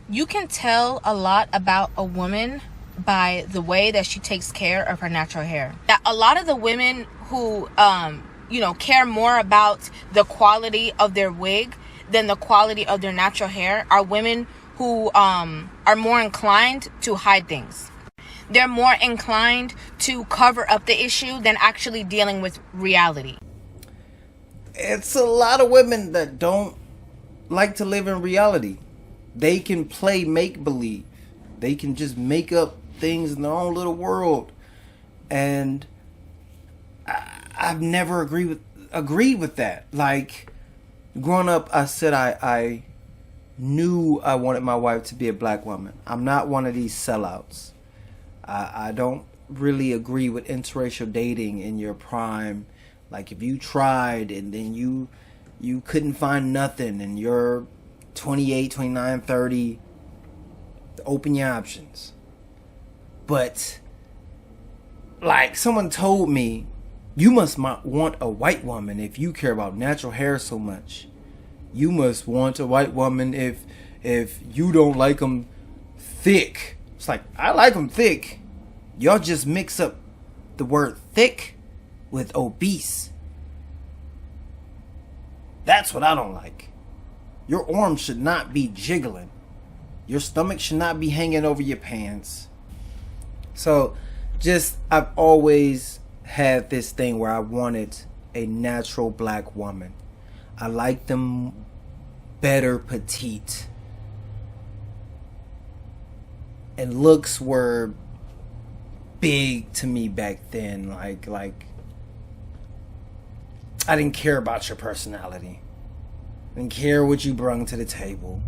You can tell a lot about a woman by the way that she takes care of her natural hair. That a lot of the women who care more about the quality of their wig than the quality of their natural hair are women who are more inclined to hide things. They're more inclined to cover up the issue than actually dealing with reality. It's a lot of women that don't like to live in reality. They can play make-believe. They can just make up things in their own little world. And I've never agreed with that. Like, growing up, I said I knew I wanted my wife to be a black woman. I'm not one of these sellouts. I don't really agree with interracial dating in your prime. Like, if you tried and then you couldn't find nothing and you're 28, 29, 30, open your options. But, like, someone told me, you must want a white woman if you care about natural hair so much. You must want a white woman if you don't like them thick. It's like, I like them thick. Y'all just mix up the word thick with obese. That's what I don't like. Your arms should not be jiggling. Your stomach should not be hanging over your pants. So, I've always had this thing where I wanted a natural black woman. I like them better petite. And looks were big to me back then. Like I didn't care about your personality. I didn't care what you brought to the table.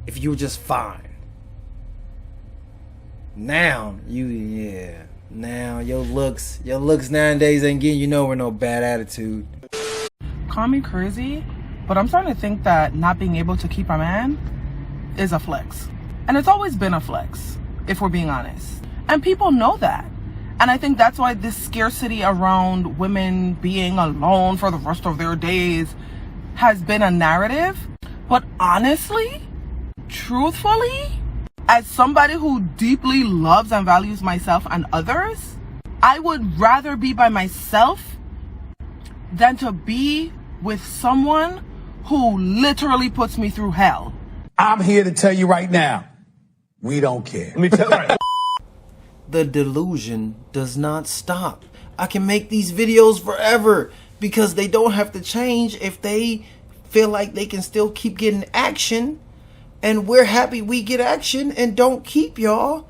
If you were just fine. Now your looks nowadays ain't getting you nowhere, no bad attitude. Call me crazy, but I'm starting to think that not being able to keep a man is a flex. And it's always been a flex, if we're being honest. And people know that. And I think that's why this scarcity around women being alone for the rest of their days has been a narrative. But honestly, truthfully, as somebody who deeply loves and values myself and others, I would rather be by myself than to be with someone who literally puts me through hell. I'm here to tell you right now, we don't care. Let me tell you. The delusion does not stop. I can make these videos forever because they don't have to change if they feel like they can still keep getting action. And we're happy we get action and don't keep y'all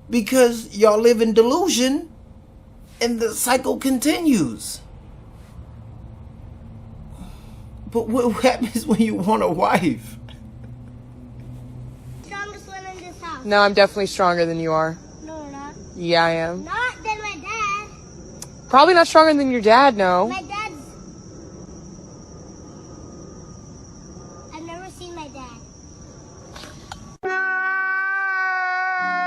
because y'all live in delusion and the cycle continues. But what happens when you want a wife? Strongest one in this house. No, I'm definitely stronger than you are. No, you're not. Yeah, I am. Not than my dad. Probably not stronger than your dad, no. My dad's... I've never seen my dad.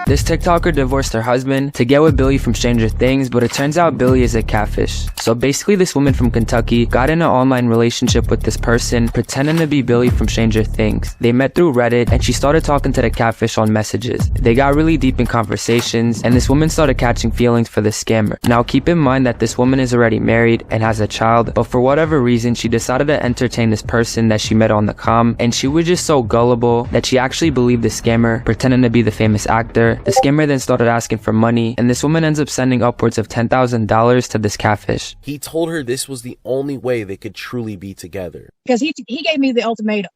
This TikToker divorced her husband to get with Billy from Stranger Things, but it turns out Billy is a catfish. So basically this woman from Kentucky got in an online relationship with this person pretending to be Billy from Stranger Things. They met through Reddit and she started talking to the catfish on messages. They got really deep in conversations and this woman started catching feelings for the scammer. Now keep in mind that this woman is already married and has a child, but for whatever reason she decided to entertain this person that she met on the comm, and she was just so gullible that she actually believed the scammer, pretending to be the famous actor. The scammer then started asking for money, and this woman ends up sending upwards of $10,000 to this catfish. He told her this was the only way they could truly be together. Because he gave me the ultimatum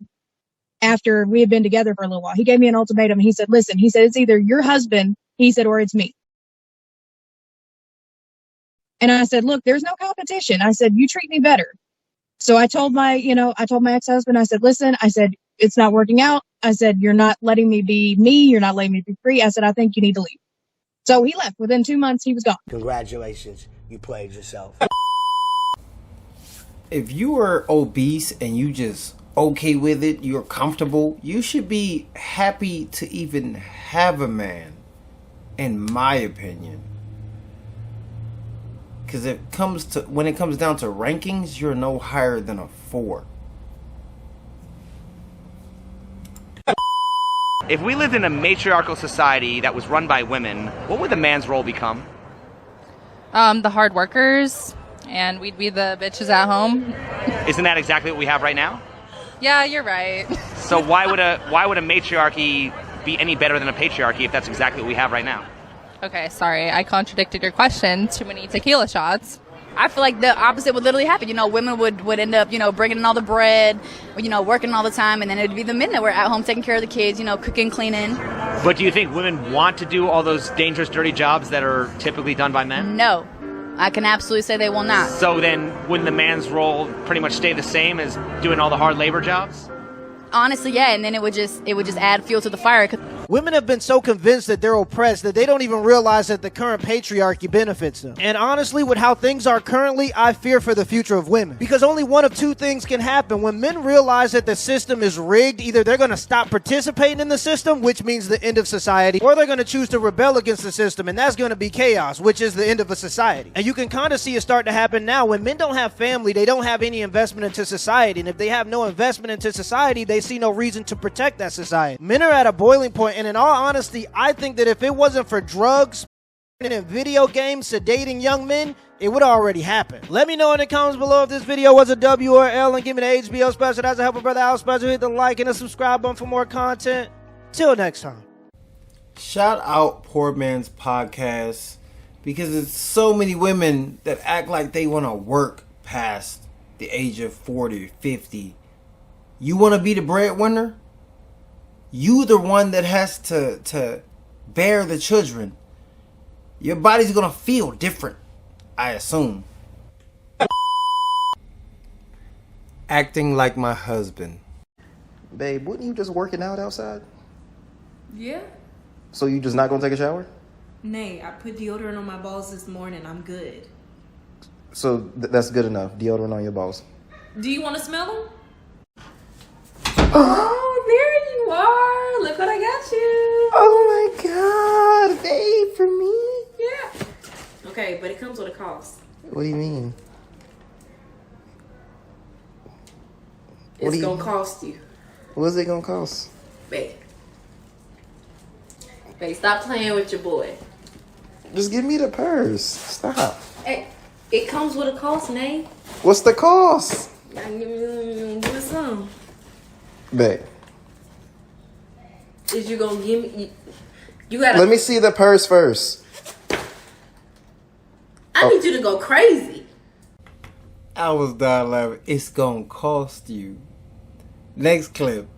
after we had been together for a little while. He gave me an ultimatum. He said, listen, he said, it's either your husband, he said, or it's me. And I said, look, there's no competition. I said, you treat me better. So I told my ex-husband, I said, listen, I said, it's not working out. I said, you're not letting me be me. You're not letting me be free. I said, I think you need to leave. So he left. Within 2 months, he was gone. Congratulations. You played yourself. If you are obese and you just okay with it, you're comfortable, you should be happy to even have a man, in my opinion. Because when it comes down to rankings, you're no higher than a 4. If we lived in a matriarchal society that was run by women, what would the man's role become? The hard workers, and we'd be the bitches at home. Isn't that exactly what we have right now? Yeah, you're right. So why would a matriarchy be any better than a patriarchy if that's exactly what we have right now? Okay, sorry, I contradicted your question. Too many tequila shots. I feel like the opposite would literally happen. Women would end up, bringing in all the bread, working all the time, and then it'd be the men that were at home taking care of the kids, cooking, cleaning. But do you think women want to do all those dangerous, dirty jobs that are typically done by men? No. I can absolutely say they will not. So then wouldn't the man's role pretty much stay the same as doing all the hard labor jobs? Honestly, yeah, and then it would just add fuel to the fire. Women have been so convinced that they're oppressed that they don't even realize that the current patriarchy benefits them. And honestly, with how things are currently, I fear for the future of women. Because only one of two things can happen. When men realize that the system is rigged, either they're going to stop participating in the system, which means the end of society, or they're going to choose to rebel against the system, and that's going to be chaos, which is the end of a society. And you can kind of see it start to happen now. When men don't have family, they don't have any investment into society. And if they have no investment into society, they see no reason to protect that society. Men are at a boiling point, and in all honesty, I think that if it wasn't for drugs and video games sedating young men, it would already happen. Let me know in the comments below if this video was a W or L, and give me the HBO special. That's a help a brother out special. Hit the like and the subscribe button for more content. Till next time. Shout out Poor Man's Podcast, because there's so many women that act like they want to work past the age of 40 or 50. You want to be the breadwinner? You the one that has to bear the children. Your body's going to feel different, I assume. Acting like my husband. Babe, wouldn't you just working out outside? Yeah. So you just not going to take a shower? Nay, I put deodorant on my balls this morning. I'm good. So that's good enough. Deodorant on your balls. Do you want to smell them? Oh, there you are. Look what I got you. Oh my God, babe, for me? Yeah. Okay, but it comes with a cost. What do you mean? It's going to cost you. What's it going to cost? Babe. Babe, stop playing with your boy. Just give me the purse. Stop. Hey, it comes with a cost, Nay. What's the cost? Give it some. Babe. Is you gonna give me? You gotta. Let me see the purse first. I need you to go crazy. I was dying laughing. It's gonna cost you. Next clip.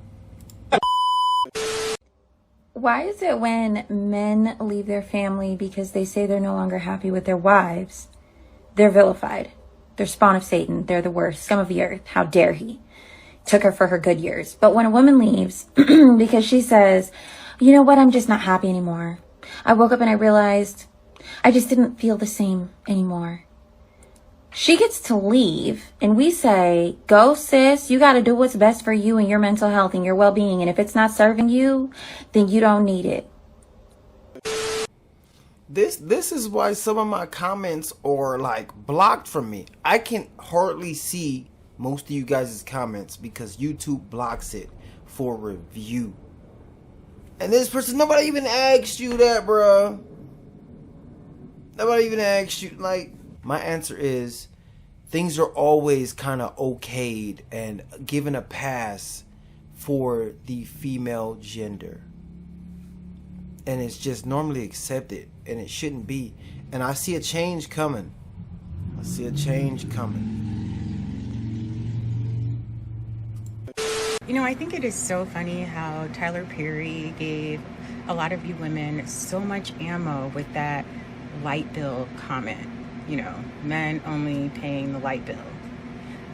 Why is it when men leave their family because they say they're no longer happy with their wives, they're vilified? They're spawn of Satan. They're the worst. Scum of the earth. How dare he? Took her for her good years. But when a woman leaves because she says, you know what, I'm just not happy anymore. I woke up and I realized I just didn't feel the same anymore. She gets to leave and we say, go sis, you got to do what's best for you and your mental health and your well-being. And if it's not serving you, then you don't need it. This is why some of my comments are like blocked from me. I can hardly see most of you guys' comments because YouTube blocks it for review. And this person, nobody even asked you that, bruh. Nobody even asked you. Like, my answer is, things are always kind of okayed and given a pass for the female gender. And it's just normally accepted, and it shouldn't be. And I see a change coming. I see a change coming. You know, I think it is so funny how Tyler Perry gave a lot of you women so much ammo with that light bill comment. You know, men only paying the light bill.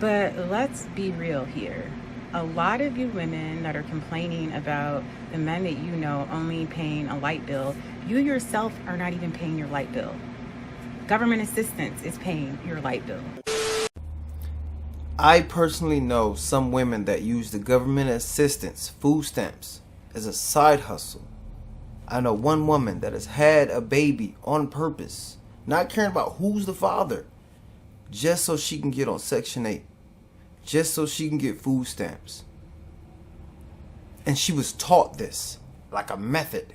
But let's be real here. A lot of you women that are complaining about the men that you know only paying a light bill, you yourself are not even paying your light bill. Government assistance is paying your light bill. I personally know some women that use the government assistance, food stamps, as a side hustle. I know one woman that has had a baby on purpose, not caring about who's the father, just so she can get on Section 8, just so she can get food stamps. And she was taught this. like a method.